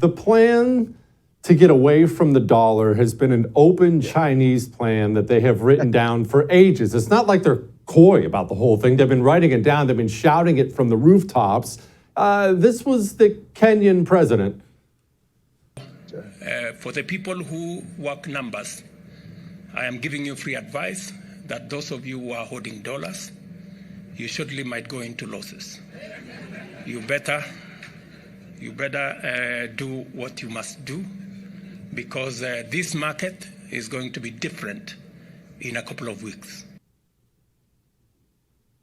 The plan to get away from the dollar has been an open Chinese plan that they have written down for ages. It's not like they're coy about the whole thing. They've been writing it down. They've been shouting it from the rooftops. This was the Kenyan president. For the people who work numbers, I am giving you free advice that those of you who are holding dollars, you surely might go into losses. You better do what you must do, because this market is going to be different in a couple of weeks.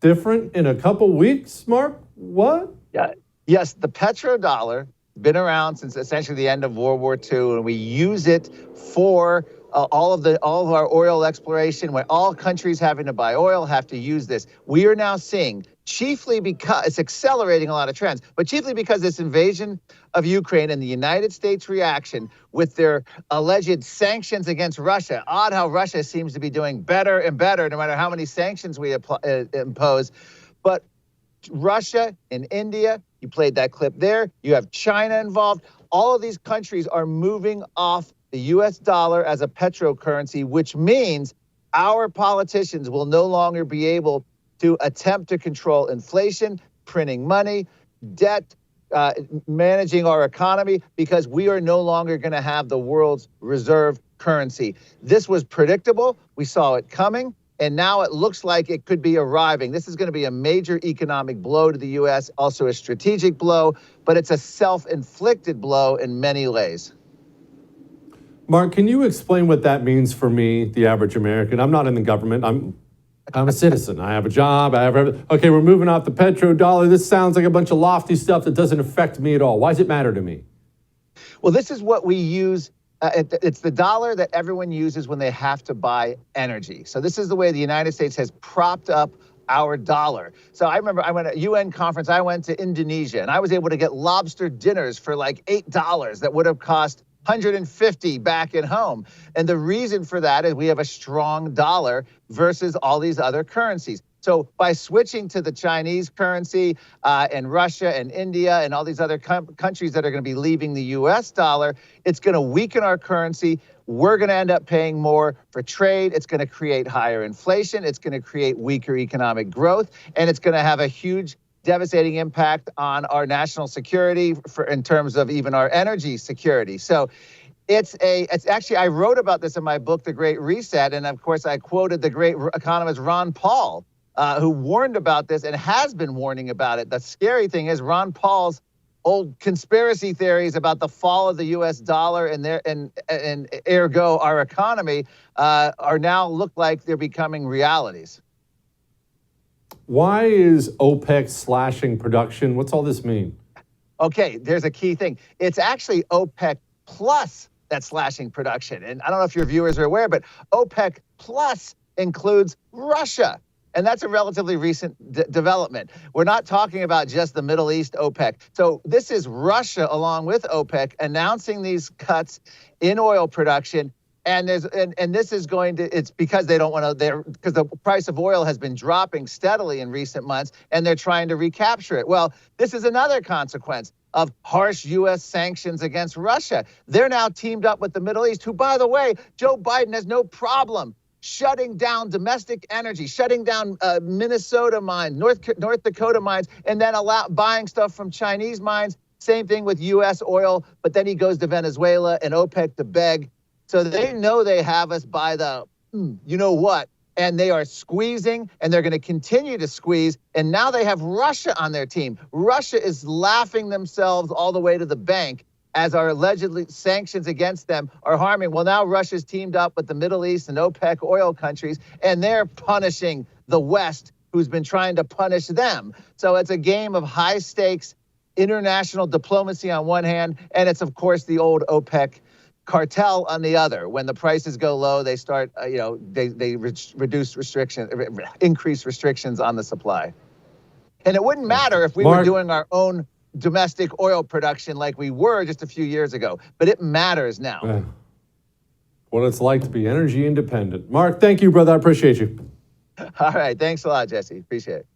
Different in a couple weeks, Mark? What? Yeah. Yes, the petrodollar been around since essentially the end of World War II, and we use it for all of our oil exploration. When all countries having to buy oil have to use this, we are now seeing, chiefly because it's accelerating a lot of trends, but chiefly because this invasion of Ukraine and the United States reaction with their alleged sanctions against Russia. Odd how Russia seems to be doing better and better no matter how many sanctions we impose. But Russia and India, you played that clip there, you have China involved. All of these countries are moving off the US dollar as a petrocurrency, which means our politicians will no longer be able to attempt to control inflation, printing money, debt, managing our economy, because we are no longer going to have the world's reserve currency. This was predictable. We saw it coming, and now it looks like it could be arriving. This is going to be a major economic blow to the U.S., also a strategic blow, but it's a self-inflicted blow in many ways. Mark, can you explain what that means for me, the average American? I'm not in the government. I'm a citizen. I have a job. Okay, we're moving off the petrodollar. This sounds like a bunch of lofty stuff that doesn't affect me at all. Why does it matter to me? Well, this is what we use. It's the dollar that everyone uses when they have to buy energy. So this is the way the United States has propped up our dollar. So I remember I went to a UN conference. I went to Indonesia, and I was able to get lobster dinners for like $8 that would have cost $150 back at home. And the reason for that is we have a strong dollar versus all these other currencies. So by switching to the Chinese currency and Russia and India and all these other countries that are going to be leaving the US dollar, it's going to weaken our currency. We're going to end up paying more for trade. It's going to create higher inflation. It's going to create weaker economic growth. And it's going to have a huge devastating impact on our national security in terms of even our energy security. So it's actually, I wrote about this in my book, The Great Reset. And of course, I quoted the great economist Ron Paul, who warned about this and has been warning about it. The scary thing is Ron Paul's old conspiracy theories about the fall of the US dollar and ergo our economy are now look like they're becoming realities. Why is OPEC slashing production? What's all this mean? Okay, there's a key thing. It's actually OPEC Plus that's slashing production. And I don't know if your viewers are aware, but OPEC Plus includes Russia. And that's a relatively recent development. We're not talking about just the Middle East OPEC. So this is Russia along with OPEC announcing these cuts in oil production. And this is going to, it's because they don't want to, because the price of oil has been dropping steadily in recent months, and they're trying to recapture it. Well, this is another consequence of harsh U.S. sanctions against Russia. They're now teamed up with the Middle East, who, by the way, Joe Biden has no problem shutting down domestic energy, shutting down Minnesota mines, North Dakota mines, and then buying stuff from Chinese mines. Same thing with U.S. oil, but then he goes to Venezuela and OPEC to beg. So they know they have us by the, you know what, and they are squeezing, and they're going to continue to squeeze. And now they have Russia on their team. Russia is laughing themselves all the way to the bank as our allegedly sanctions against them are harming. Well, now Russia's teamed up with the Middle East and OPEC oil countries, and they're punishing the West, who's been trying to punish them. So it's a game of high stakes international diplomacy on one hand, and it's, of course, the old OPEC cartel on the other. When the prices go low, they start, they reduce restrictions, increase restrictions on the supply. And it wouldn't matter if we were doing our own domestic oil production like we were just a few years ago, but it matters now. What it's like to be energy independent. Mark, thank you, brother. I appreciate you. All right. Thanks a lot, Jesse. Appreciate it.